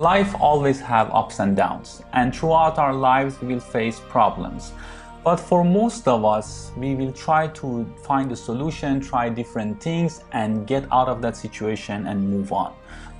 Life always have ups and downs, and throughout our lives we will face problems. But for most of us, we will try to find a solution, try different things, and get out of that situation and move on.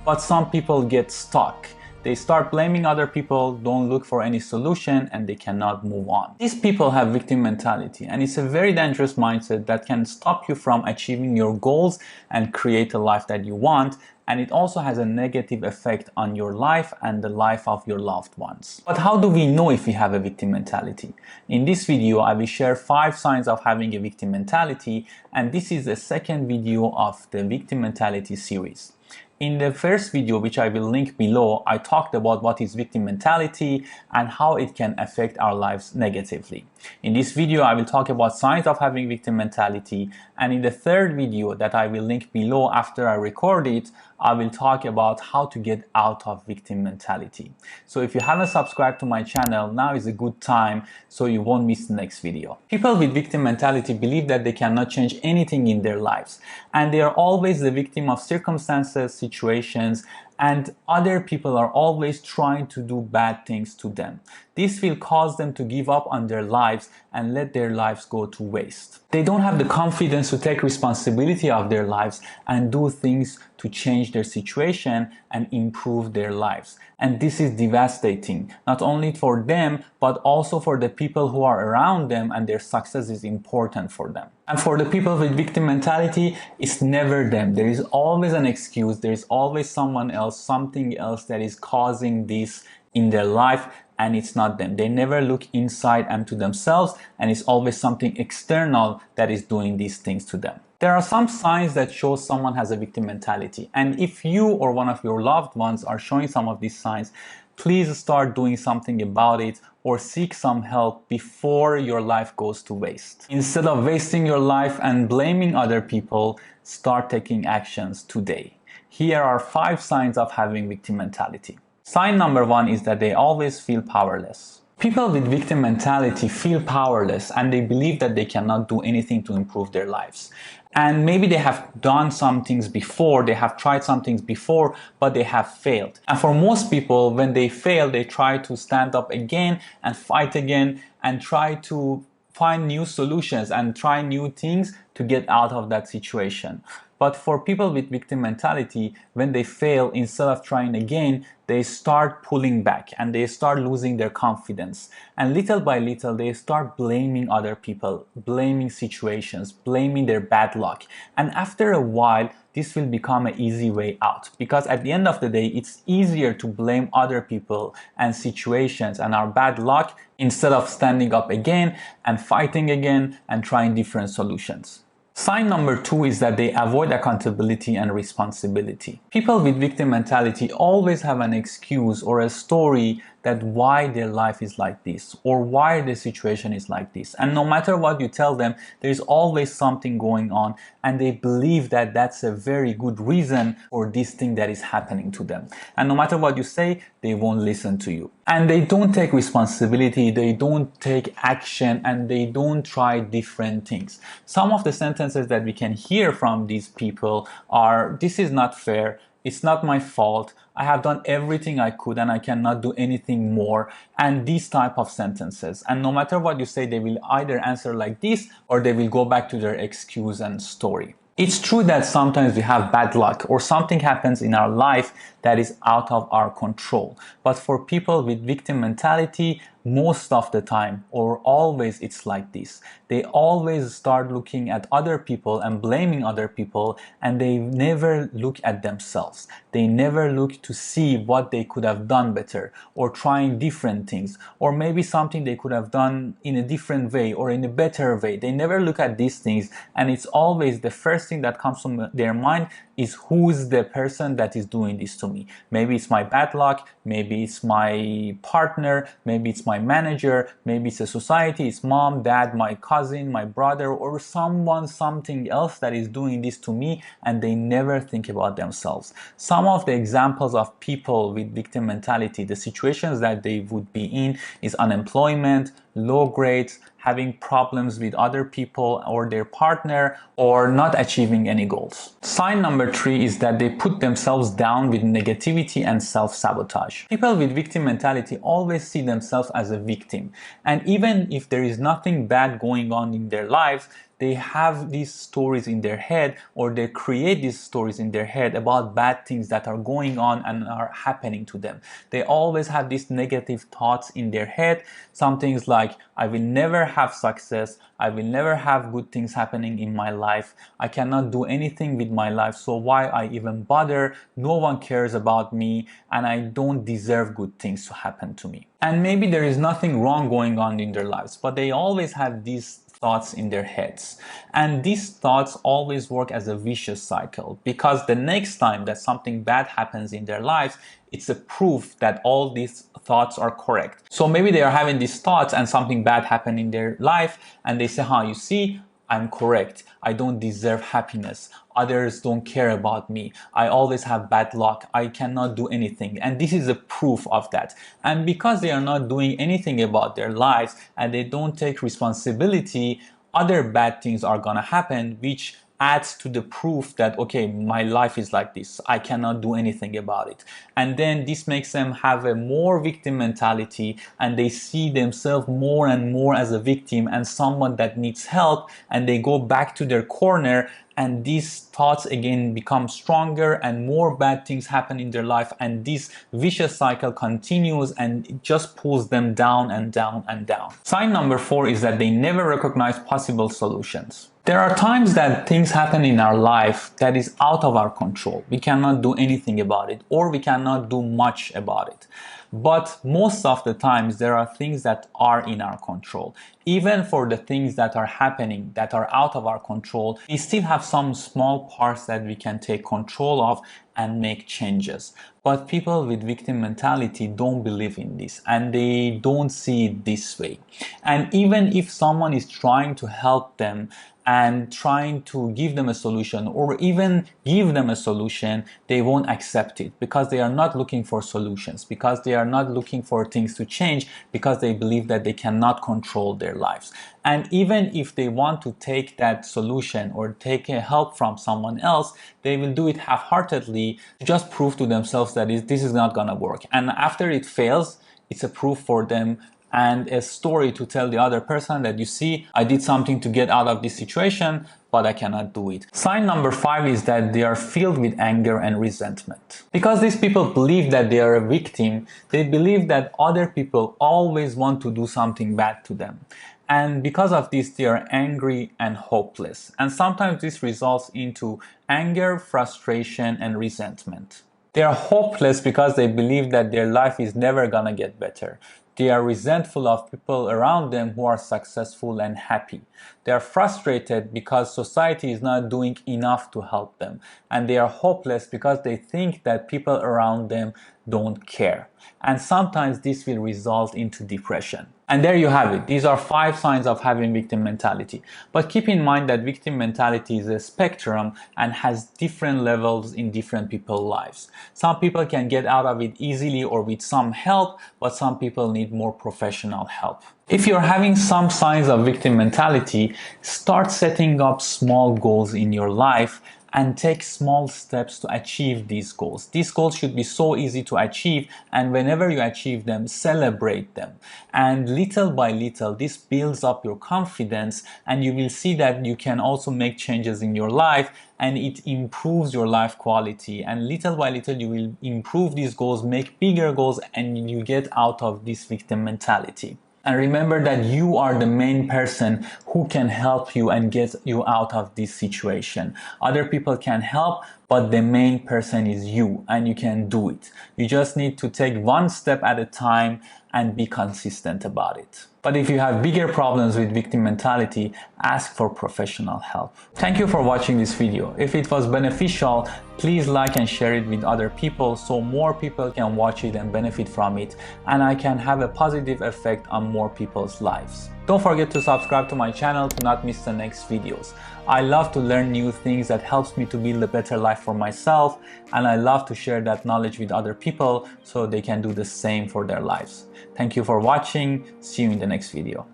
But some people get stuck. They start blaming other people, don't look for any solution, and they cannot move on. These people have victim mentality, and it's a very dangerous mindset that can stop you from achieving your goals and create a life that you want. And it also has a negative effect on your life and the life of your loved ones. But how do we know if we have a victim mentality? In this video, I will share 5 signs of having a victim mentality, and this is the second video of the victim mentality series. In the first video, which I will link below, I talked about what is victim mentality and how it can affect our lives negatively. In this video, I will talk about signs of having victim mentality, and in the third video that I will link below after I record it, I will talk about how to get out of victim mentality. So if you haven't subscribed to my channel, now is a good time so you won't miss the next video. People with victim mentality believe that they cannot change anything in their lives, and they are always the victim of circumstances, situations, and other people are always trying to do bad things to them. This will cause them to give up on their lives and let their lives go to waste. They don't have the confidence to take responsibility of their lives and do things to change their situation and improve their lives. And this is devastating, not only for them, but also for the people who are around them, and their success is important for them. And for the people with victim mentality, it's never them. There is always an excuse. There is always someone else, something else that is causing this in their life, and it's not them. They never look inside and to themselves, and it's always something external that is doing these things to them. There are some signs that show someone has a victim mentality, and if you or one of your loved ones are showing some of these signs, please start doing something about it or seek some help before your life goes to waste. Instead of wasting your life and blaming other people, start taking actions today. Here are 5 signs of having victim mentality. Sign number 1 is that they always feel powerless. People with victim mentality feel powerless, and they believe that they cannot do anything to improve their lives. And maybe they have done some things before, they have tried some things before, but they have failed. And for most people, when they fail, they try to stand up again and fight again and try to find new solutions and try new things to get out of that situation. But for people with victim mentality, when they fail, instead of trying again, they start pulling back and they start losing their confidence. And little by little, they start blaming other people, blaming situations, blaming their bad luck. And after a while, this will become an easy way out, because at the end of the day, it's easier to blame other people and situations and our bad luck instead of standing up again and fighting again and trying different solutions. Sign number 2 is that they avoid accountability and responsibility. People with victim mentality always have an excuse or a story that why their life is like this or why the situation is like this. And no matter what you tell them, there's always something going on, and they believe that that's a very good reason for this thing that is happening to them. And no matter what you say, they won't listen to you. And they don't take responsibility, they don't take action, and they don't try different things. Some of the sentences that we can hear from these people are, "This is not fair, it's not my fault, I have done everything I could and I cannot do anything more," and these type of sentences. And no matter what you say, they will either answer like this or they will go back to their excuse and story. It's true that sometimes we have bad luck or something happens in our life that is out of our control. But for people with victim mentality, most of the time or always it's like this. They always start looking at other people and blaming other people, and they never look at themselves. They never look to see what they could have done better or trying different things, or maybe something they could have done in a different way or in a better way. They never look at these things, and it's always the first thing that comes from their mind is, who's the person that is doing this to me? Maybe it's my bad luck, maybe it's my partner, maybe it's my manager, maybe it's a society, it's mom, dad, my cousin, my brother, or someone, something else that is doing this to me, and they never think about themselves. Some of the examples of people with victim mentality, the situations that they would be in is unemployment, low grades, having problems with other people or their partner, or not achieving any goals. Sign number 3 is that they put themselves down with negativity and self-sabotage. People with victim mentality always see themselves as a victim, and even if there is nothing bad going on in their lives, they have these stories in their head, or they create these stories in their head about bad things that are going on and are happening to them. They always have these negative thoughts in their head. Some things like, I will never have success, I will never have good things happening in my life, I cannot do anything with my life, so why I even bother, no one cares about me, and I don't deserve good things to happen to me. And maybe there is nothing wrong going on in their lives, but they always have these thoughts in their heads, and these thoughts always work as a vicious cycle, because the next time that something bad happens in their lives, it's a proof that all these thoughts are correct. So maybe they are having these thoughts and something bad happened in their life, and they say, you see, I'm correct, I don't deserve happiness, others don't care about me, I always have bad luck, I cannot do anything. And this is a proof of that. And because they are not doing anything about their lives and they don't take responsibility, other bad things are gonna happen, which adds to the proof that, okay, my life is like this, I cannot do anything about it. And then this makes them have a more victim mentality, and they see themselves more and more as a victim and someone that needs help, and they go back to their corner, and these thoughts again become stronger and more bad things happen in their life, and this vicious cycle continues and it just pulls them down and down and down. Sign number 4 is that they never recognize possible solutions. There are times that things happen in our life that is out of our control. We cannot do anything about it, or we cannot do much about it. But most of the times there are things that are in our control. Even for the things that are happening that are out of our control, we still have some small parts that we can take control of and make changes. But people with victim mentality don't believe in this, and they don't see it this way. And even if someone is trying to help them and trying to give them a solution, or even give them a solution, they won't accept it, because they are not looking for solutions, because they are not looking for things to change, because they believe that they cannot control their lives. And even if they want to take that solution or take help from someone else, they will do it half-heartedly to just prove to themselves that this is not gonna work. And after it fails, it's a proof for them and a story to tell the other person that, you see, I did something to get out of this situation, but I cannot do it. Sign number 5 is that they are filled with anger and resentment. Because these people believe that they are a victim, they believe that other people always want to do something bad to them. And because of this, they are angry and hopeless. And sometimes this results into anger, frustration, and resentment. They are hopeless because they believe that their life is never gonna get better. They are resentful of people around them who are successful and happy. They are frustrated because society is not doing enough to help them. And they are hopeless because they think that people around them don't care. And sometimes this will result into depression. And there you have it. These are 5 signs of having victim mentality. But keep in mind that victim mentality is a spectrum and has different levels in different people's lives. Some people can get out of it easily or with some help, but some people need more professional help. If you're having some signs of victim mentality, start setting up small goals in your life and take small steps to achieve these goals. These goals should be so easy to achieve, and whenever you achieve them, celebrate them. And little by little, this builds up your confidence, and you will see that you can also make changes in your life, and it improves your life quality. And little by little, you will improve these goals, make bigger goals, and you get out of this victim mentality. And remember that you are the main person who can help you and get you out of this situation. Other people can help, but the main person is you, and you can do it. You just need to take one step at a time and be consistent about it. But if you have bigger problems with victim mentality, ask for professional help. Thank you for watching this video. If it was beneficial, please like and share it with other people so more people can watch it and benefit from it, and I can have a positive effect on more people's lives. Don't forget to subscribe to my channel to not miss the next videos. I love to learn new things that helps me to build a better life for myself, and I love to share that knowledge with other people so they can do the same for their lives. Thank you for watching. See you in the next video.